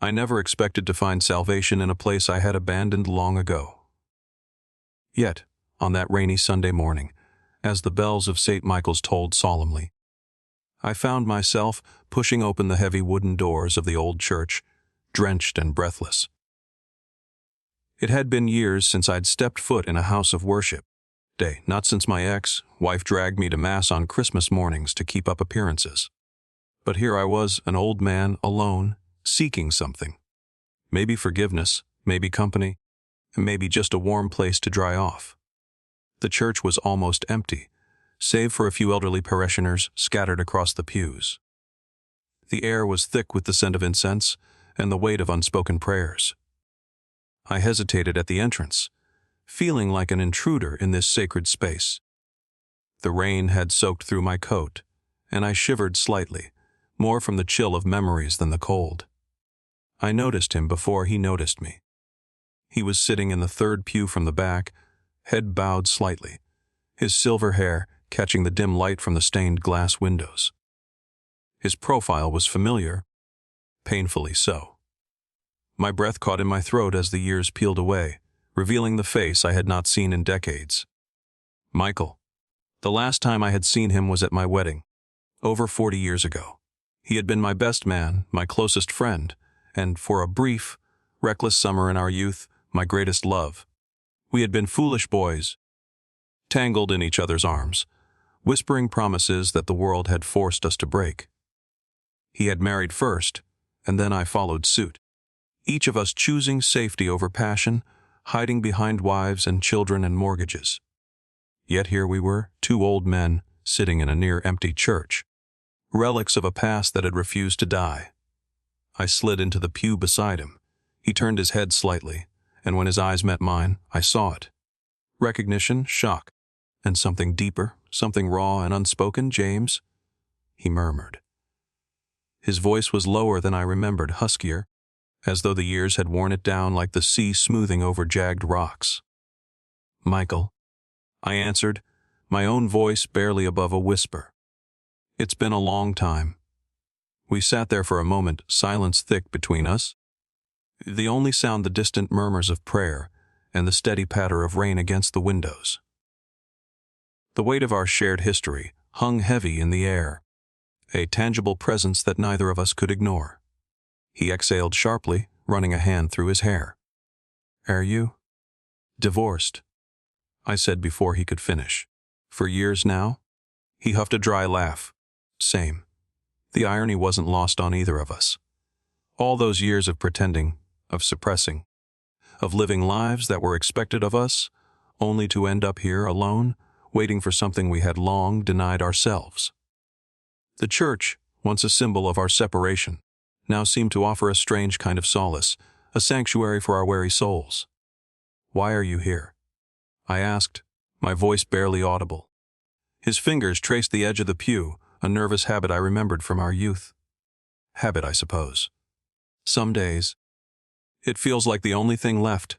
I never expected to find salvation in a place I had abandoned long ago. Yet, on that rainy Sunday morning, as the bells of St. Michael's tolled solemnly, I found myself pushing open the heavy wooden doors of the old church, drenched and breathless. It had been years since I'd stepped foot in a house of worship. Not since my ex-wife dragged me to Mass on Christmas mornings to keep up appearances. But here I was, an old man, alone, seeking something. Maybe forgiveness, maybe company, and maybe just a warm place to dry off. The church was almost empty, save for a few elderly parishioners scattered across the pews. The air was thick with the scent of incense and the weight of unspoken prayers. I hesitated at the entrance, feeling like an intruder in this sacred space. The rain had soaked through my coat, and I shivered slightly, more from the chill of memories than the cold. I noticed him before he noticed me. He was sitting in the third pew from the back, head bowed slightly, his silver hair catching the dim light from the stained glass windows. His profile was familiar, painfully so. My breath caught in my throat as the years peeled away, revealing the face I had not seen in decades. Michael. The last time I had seen him was at my wedding, over 40 years ago. He had been my best man, my closest friend, and for a brief, reckless summer in our youth, my greatest love. We had been foolish boys, tangled in each other's arms, whispering promises that the world had forced us to break. He had married first, and then I followed suit. Each of us choosing safety over passion, hiding behind wives and children and mortgages. Yet here we were, two old men, sitting in a near-empty church, relics of a past that had refused to die. I slid into the pew beside him. He turned his head slightly, and when his eyes met mine, I saw it. Recognition, shock, and something deeper, something raw and unspoken. "James," he murmured. His voice was lower than I remembered, huskier, as though the years had worn it down like the sea smoothing over jagged rocks. "Michael," I answered, my own voice barely above a whisper. "It's been a long time." We sat there for a moment, silence thick between us. The only sound the distant murmurs of prayer and the steady patter of rain against the windows. The weight of our shared history hung heavy in the air, a tangible presence that neither of us could ignore. He exhaled sharply, running a hand through his hair. "Are you divorced?" I said before he could finish. "For years now?" He huffed a dry laugh. "Same." The irony wasn't lost on either of us. All those years of pretending, of suppressing, of living lives that were expected of us, only to end up here alone, waiting for something we had long denied ourselves. The church, once a symbol of our separation, now seemed to offer a strange kind of solace, a sanctuary for our weary souls. "Why are you here?" I asked, my voice barely audible. His fingers traced the edge of the pew, a nervous habit I remembered from our youth. Habit, I suppose. Some days, it feels like the only thing left.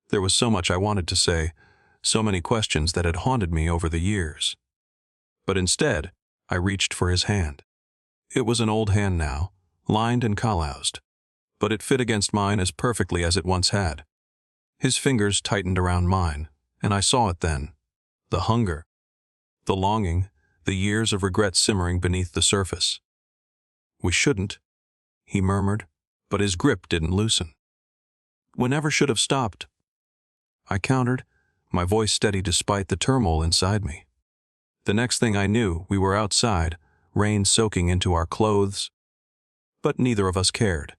There was so much I wanted to say, so many questions that had haunted me over the years. But instead, I reached for his hand. It was an old hand now, lined and calloused, but it fit against mine as perfectly as it once had. His fingers tightened around mine, and I saw it then. The hunger, the longing, the years of regret simmering beneath the surface. "We shouldn't," he murmured, but his grip didn't loosen. "We never should have stopped," I countered, my voice steady despite the turmoil inside me. The next thing I knew, we were outside, rain soaking into our clothes, but neither of us cared.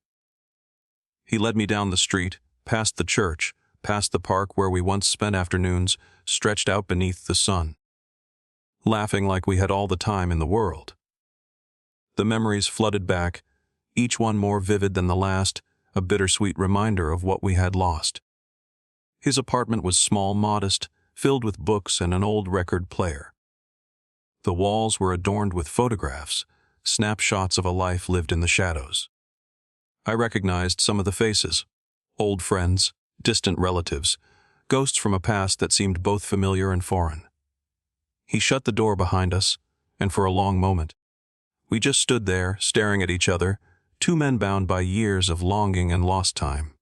He led me down the street, past the church, past the park where we once spent afternoons, stretched out beneath the sun, laughing like we had all the time in the world. The memories flooded back, each one more vivid than the last, a bittersweet reminder of what we had lost. His apartment was small, modest, filled with books and an old record player. The walls were adorned with photographs, snapshots of a life lived in the shadows. I recognized some of the faces, old friends, distant relatives, ghosts from a past that seemed both familiar and foreign. He shut the door behind us, and for a long moment, we just stood there, staring at each other, two men bound by years of longing and lost time.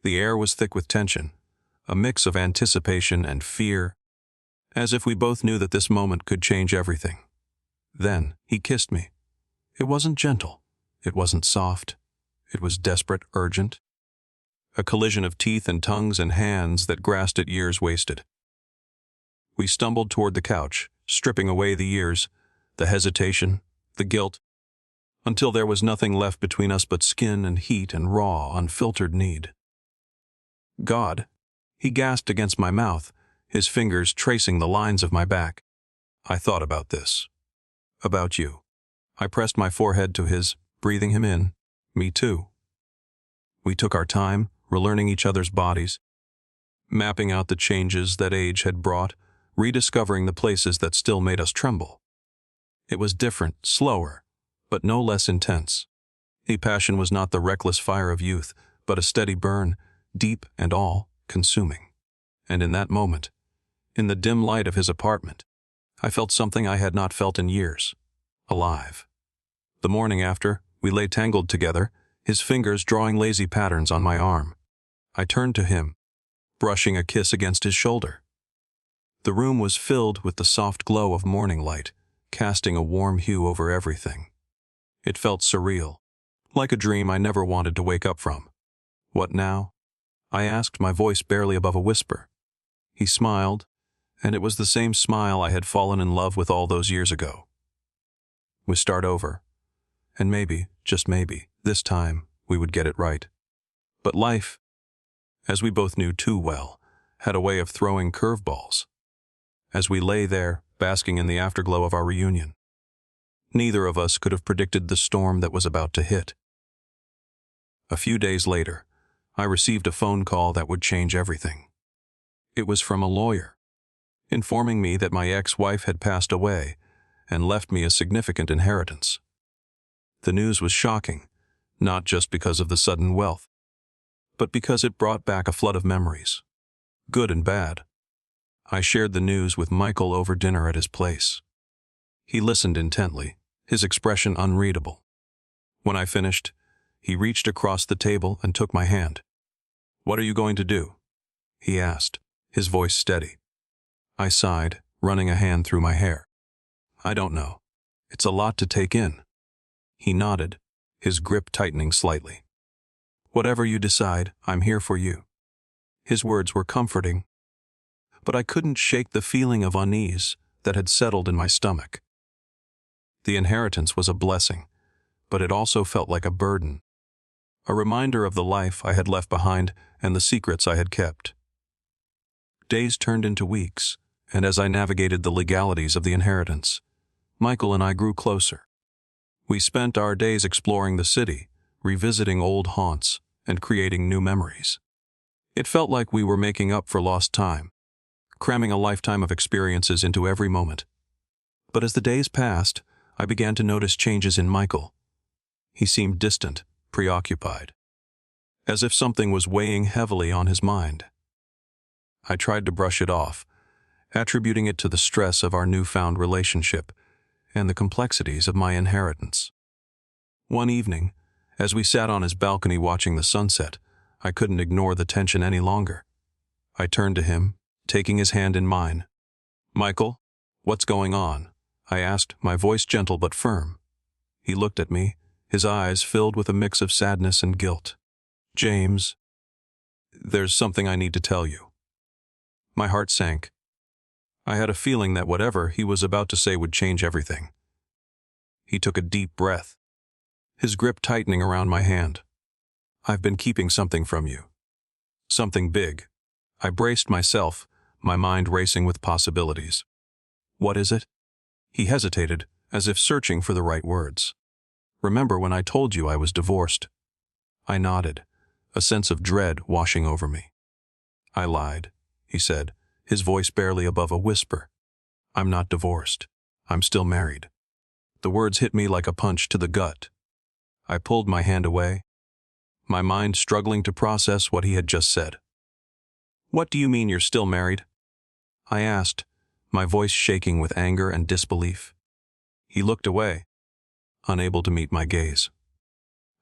The air was thick with tension, a mix of anticipation and fear, as if we both knew that this moment could change everything. Then he kissed me. It wasn't gentle. It wasn't soft. It was desperate, urgent. A collision of teeth and tongues and hands that grasped at years wasted. We stumbled toward the couch, stripping away the years, the hesitation, the guilt, until there was nothing left between us but skin and heat and raw, unfiltered need. God, he gasped against my mouth, his fingers tracing the lines of my back. I thought about this. About you. I pressed my forehead to his, breathing him in. Me too. We took our time, relearning each other's bodies, mapping out the changes that age had brought, rediscovering the places that still made us tremble. It was different, slower, but no less intense. The passion was not the reckless fire of youth, but a steady burn, deep and all-consuming. And in that moment, in the dim light of his apartment, I felt something I had not felt in years. Alive. The morning after, we lay tangled together, his fingers drawing lazy patterns on my arm. I turned to him, brushing a kiss against his shoulder. The room was filled with the soft glow of morning light, casting a warm hue over everything. It felt surreal, like a dream I never wanted to wake up from. What now? I asked, my voice barely above a whisper. He smiled, and it was the same smile I had fallen in love with all those years ago. We start over, and maybe, just maybe, this time we would get it right. But life, as we both knew too well, had a way of throwing curveballs. As we lay there, basking in the afterglow of our reunion, neither of us could have predicted the storm that was about to hit. A few days later, I received a phone call that would change everything. It was from a lawyer, informing me that my ex-wife had passed away and left me a significant inheritance. The news was shocking, not just because of the sudden wealth, but because it brought back a flood of memories, good and bad. I shared the news with Michael over dinner at his place. He listened intently, his expression unreadable. When I finished, he reached across the table and took my hand. "What are you going to do?" he asked, his voice steady. I sighed, running a hand through my hair. "I don't know. It's a lot to take in." He nodded, his grip tightening slightly. "Whatever you decide, I'm here for you." His words were comforting, but I couldn't shake the feeling of unease that had settled in my stomach. The inheritance was a blessing, but it also felt like a burden, a reminder of the life I had left behind and the secrets I had kept. Days turned into weeks, and as I navigated the legalities of the inheritance, Michael and I grew closer. We spent our days exploring the city, revisiting old haunts, and creating new memories. It felt like we were making up for lost time, cramming a lifetime of experiences into every moment. But as the days passed, I began to notice changes in Michael. He seemed distant, preoccupied, as if something was weighing heavily on his mind. I tried to brush it off, attributing it to the stress of our newfound relationship and the complexities of my inheritance. One evening, as we sat on his balcony watching the sunset, I couldn't ignore the tension any longer. I turned to him, taking his hand in mine. "Michael, what's going on?" I asked, my voice gentle but firm. He looked at me, his eyes filled with a mix of sadness and guilt. "James, there's something I need to tell you." My heart sank. I had a feeling that whatever he was about to say would change everything. He took a deep breath, his grip tightening around my hand. "I've been keeping something from you. Something big." I braced myself, my mind racing with possibilities. "What is it?" He hesitated, as if searching for the right words. "Remember when I told you I was divorced?" I nodded, a sense of dread washing over me. "I lied," he said, his voice barely above a whisper. "I'm not divorced. I'm still married." The words hit me like a punch to the gut. I pulled my hand away, my mind struggling to process what he had just said. "What do you mean you're still married?" I asked, my voice shaking with anger and disbelief. He looked away, unable to meet my gaze.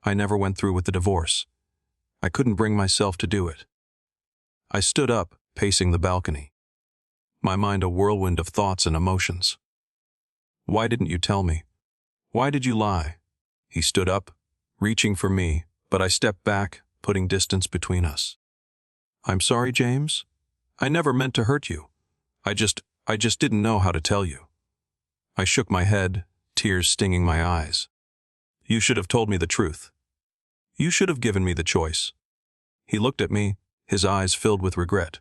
I never went through with the divorce. I couldn't bring myself to do it. I stood up, pacing the balcony, my mind a whirlwind of thoughts and emotions. Why didn't you tell me? Why did you lie? He stood up, reaching for me, but I stepped back, putting distance between us. I'm sorry, James. I never meant to hurt you. I just didn't know how to tell you. I shook my head, tears stinging my eyes. You should have told me the truth. You should have given me the choice. He looked at me, his eyes filled with regret.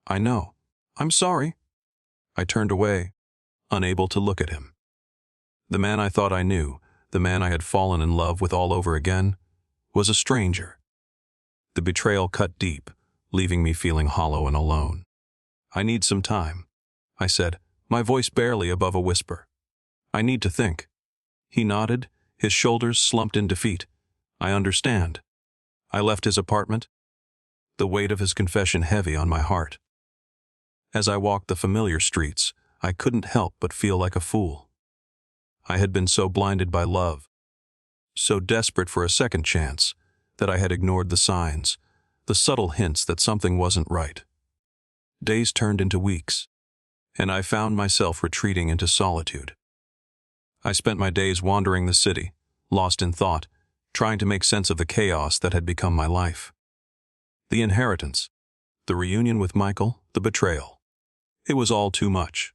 I know. I'm sorry. I turned away, unable to look at him. The man I thought I knew, the man I had fallen in love with all over again, was a stranger. The betrayal cut deep, leaving me feeling hollow and alone. I need some time, I said, my voice barely above a whisper. I need to think. He nodded, his shoulders slumped in defeat. I understand. I left his apartment, the weight of his confession heavy on my heart. As I walked the familiar streets, I couldn't help but feel like a fool. I had been so blinded by love, so desperate for a second chance, that I had ignored the signs, the subtle hints that something wasn't right. Days turned into weeks, and I found myself retreating into solitude. I spent my days wandering the city, lost in thought, trying to make sense of the chaos that had become my life. The inheritance, the reunion with Michael, the betrayal. It was all too much.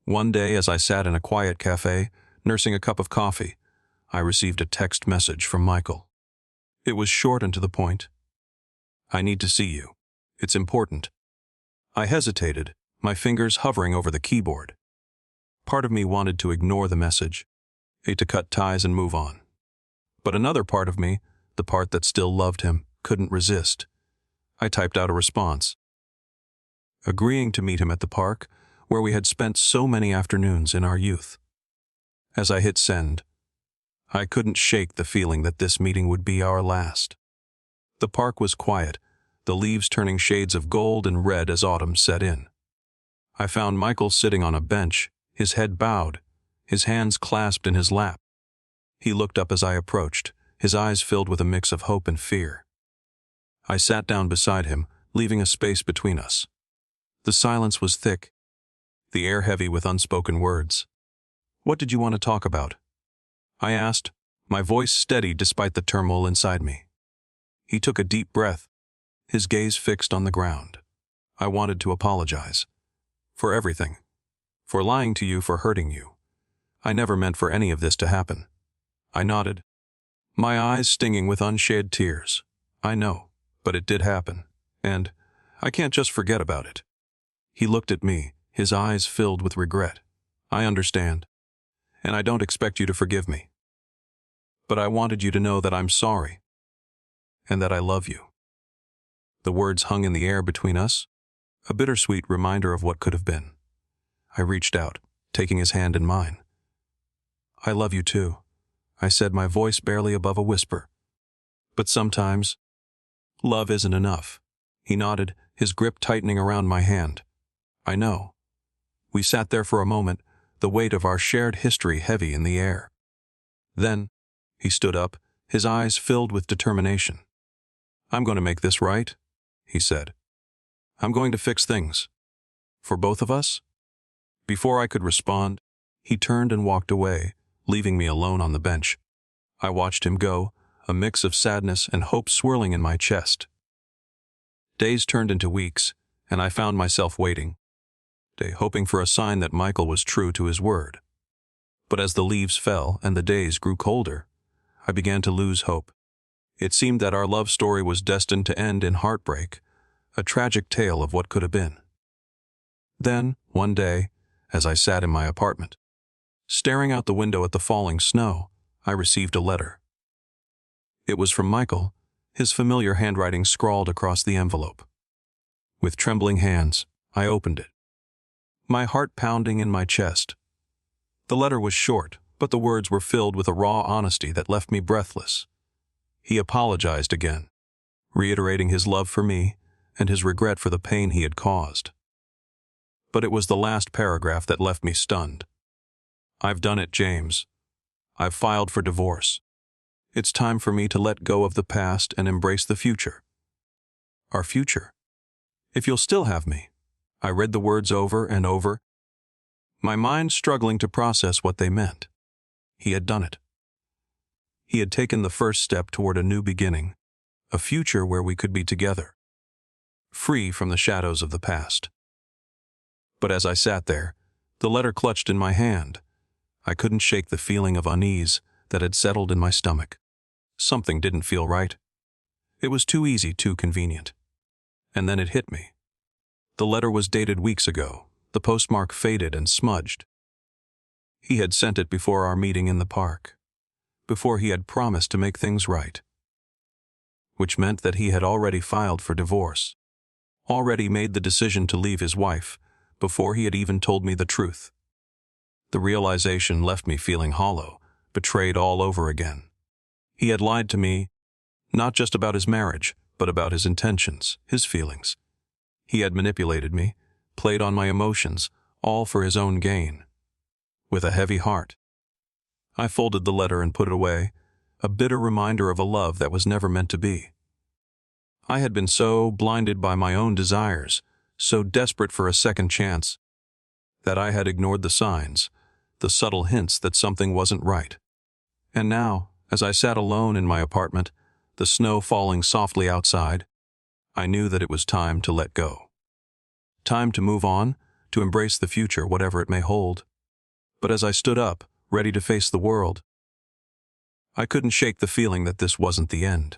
One day, as I sat in a quiet cafe, nursing a cup of coffee, I received a text message from Michael. It was short and to the point. I need to see you. It's important. I hesitated, my fingers hovering over the keyboard. Part of me wanted to ignore the message, to cut ties and move on. But another part of me, the part that still loved him, couldn't resist. I typed out a response, agreeing to meet him at the park, where we had spent so many afternoons in our youth. As I hit send, I couldn't shake the feeling that this meeting would be our last. The park was quiet, the leaves turning shades of gold and red as autumn set in. I found Michael sitting on a bench, his head bowed, his hands clasped in his lap. He looked up as I approached, his eyes filled with a mix of hope and fear. I sat down beside him, leaving a space between us. The silence was thick, the air heavy with unspoken words. What did you want to talk about? I asked, my voice steady despite the turmoil inside me. He took a deep breath, his gaze fixed on the ground. I wanted to apologize. For everything. For lying to you, for hurting you. I never meant for any of this to happen. I nodded, my eyes stinging with unshed tears. I know, but it did happen, and I can't just forget about it. He looked at me, his eyes filled with regret. I understand, and I don't expect you to forgive me. But I wanted you to know that I'm sorry, and that I love you. The words hung in the air between us, a bittersweet reminder of what could have been. I reached out, taking his hand in mine. I love you too, I said, my voice barely above a whisper. But sometimes, love isn't enough. He nodded, his grip tightening around my hand. I know. We sat there for a moment, the weight of our shared history heavy in the air. Then, he stood up, his eyes filled with determination. I'm going to make this right, he said. I'm going to fix things. For both of us? Before I could respond, he turned and walked away, leaving me alone on the bench. I watched him go, a mix of sadness and hope swirling in my chest. Days turned into weeks, and I found myself waiting, hoping for a sign that Michael was true to his word. But as the leaves fell and the days grew colder, I began to lose hope. It seemed that our love story was destined to end in heartbreak, a tragic tale of what could have been. Then, one day, as I sat in my apartment, staring out the window at the falling snow, I received a letter. It was from Michael, his familiar handwriting scrawled across the envelope. With trembling hands, I opened it, my heart pounding in my chest. The letter was short, but the words were filled with a raw honesty that left me breathless. He apologized again, reiterating his love for me and his regret for the pain he had caused. But it was the last paragraph that left me stunned. I've done it, James. I've filed for divorce. It's time for me to let go of the past and embrace the future. Our future. If you'll still have me. I read the words over and over, my mind struggling to process what they meant. He had done it. He had taken the first step toward a new beginning, a future where we could be together, free from the shadows of the past. But as I sat there, the letter clutched in my hand, I couldn't shake the feeling of unease that had settled in my stomach. Something didn't feel right. It was too easy, too convenient. And then it hit me. The letter was dated weeks ago, the postmark faded and smudged. He had sent it before our meeting in the park, before he had promised to make things right. Which meant that he had already filed for divorce, already made the decision to leave his wife, before he had even told me the truth. The realization left me feeling hollow, betrayed all over again. He had lied to me, not just about his marriage, but about his intentions, his feelings. He had manipulated me, played on my emotions, all for his own gain. With a heavy heart, I folded the letter and put it away, a bitter reminder of a love that was never meant to be. I had been so blinded by my own desires, so desperate for a second chance, that I had ignored the signs, the subtle hints that something wasn't right. And now, as I sat alone in my apartment, the snow falling softly outside, I knew that it was time to let go. Time to move on, to embrace the future, whatever it may hold. But as I stood up, ready to face the world, I couldn't shake the feeling that this wasn't the end.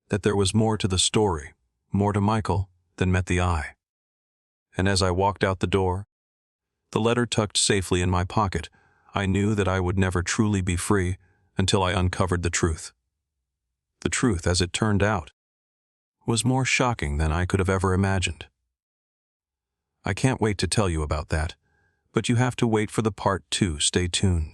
That there was more to the story, more to Michael, than met the eye. And as I walked out the door, the letter tucked safely in my pocket, I knew that I would never truly be free until I uncovered the truth. The truth, as it turned out, was more shocking than I could have ever imagined. I can't wait to tell you about that, but you have to wait for the part 2. Stay tuned.